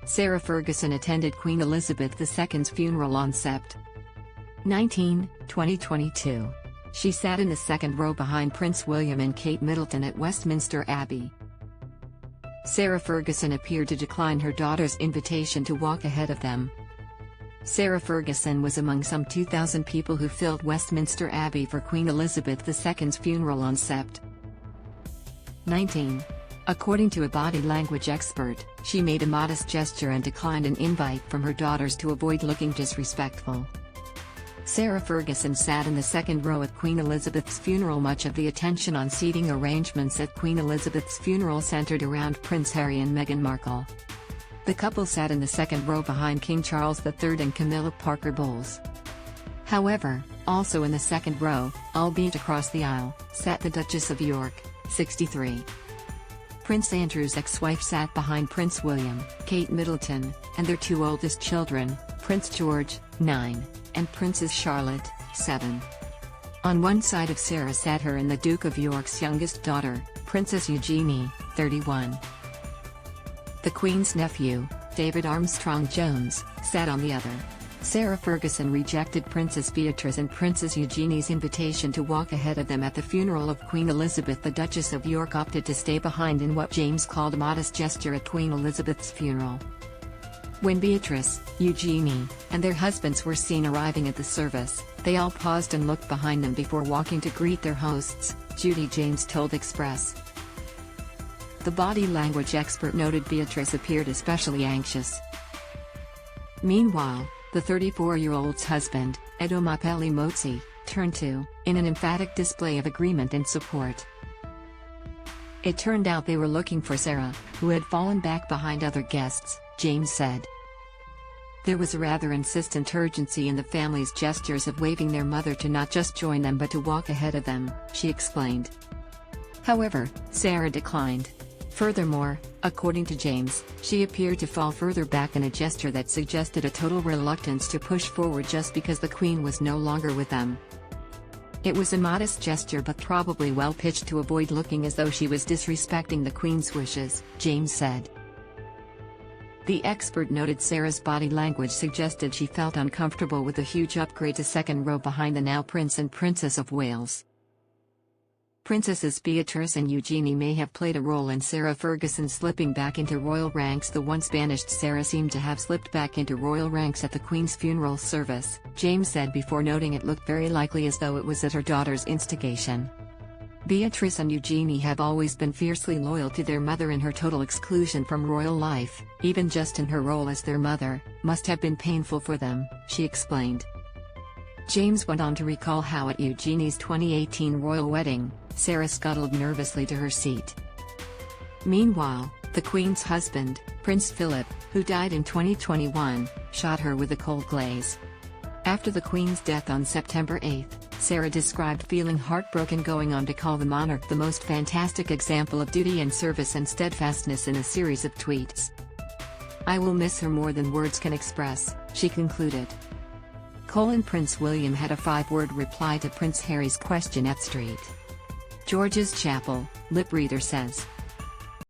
Sarah Ferguson attended Queen Elizabeth II's funeral on Sept. 19, 2022. She sat in the second row behind Prince William and Kate Middleton at Westminster Abbey. Sarah Ferguson appeared to decline her daughter's invitation to walk ahead of them. Sarah Ferguson was among some 2,000 people who filled Westminster Abbey for Queen Elizabeth II's funeral on Sept. 19. According to a body language expert, she made a modest gesture and declined an invite from her daughters to avoid looking disrespectful. Sarah Ferguson sat in the second row at Queen Elizabeth's funeral. Much of the attention on seating arrangements at Queen Elizabeth's funeral centered around Prince Harry and Meghan Markle. The couple sat in the second row behind King Charles III and Camilla Parker Bowles. However, also in the second row, albeit across the aisle, sat the Duchess of York, 63. Prince Andrew's ex-wife sat behind Prince William, Kate Middleton, and their two oldest children, Prince George, 9, and Princess Charlotte, 7. On one side of Sarah sat her and the Duke of York's youngest daughter, Princess Eugenie, 31. The Queen's nephew, David Armstrong-Jones, sat on the other. Sarah Ferguson rejected Princess Beatrice and Princess Eugenie's invitation to walk ahead of them at the funeral of Queen Elizabeth. The Duchess of York opted to stay behind in what James called a modest gesture at Queen Elizabeth's funeral. When Beatrice, Eugenie, and their husbands were seen arriving at the service, they all paused and looked behind them before walking to greet their hosts, Judy James told Express. The body language expert noted Beatrice appeared especially anxious. Meanwhile, the 34-year-old's husband, Edomapeli Motsi, turned to, in an emphatic display of agreement and support. It turned out they were looking for Sarah, who had fallen back behind other guests, James said. There was a rather insistent urgency in the family's gestures of waving their mother to not just join them but to walk ahead of them, she explained. However, Sarah declined. Furthermore, according to James, she appeared to fall further back in a gesture that suggested a total reluctance to push forward just because the Queen was no longer with them. It was a modest gesture but probably well pitched to avoid looking as though she was disrespecting the Queen's wishes, James said. The expert noted Sarah's body language suggested she felt uncomfortable with the huge upgrade to second row behind the now Prince and Princess of Wales. Princesses Beatrice and Eugenie may have played a role in Sarah Ferguson slipping back into royal ranks. The once banished Sarah seemed to have slipped back into royal ranks at the Queen's funeral service, James said before noting it looked very likely as though it was at her daughter's instigation. Beatrice and Eugenie have always been fiercely loyal to their mother, and her total exclusion from royal life, even just in her role as their mother, must have been painful for them, she explained. James went on to recall how at Eugenie's 2018 royal wedding, Sarah scuttled nervously to her seat. Meanwhile, the Queen's husband, Prince Philip, who died in 2021, shot her with a cold glaze. After the Queen's death on September 8, Sarah described feeling heartbroken, going on to call the monarch the most fantastic example of duty and service and steadfastness in a series of tweets. "I will miss her more than words can express," she concluded. Prince William had a 5-word reply to Prince Harry's question at St. George's Chapel, lip reader says.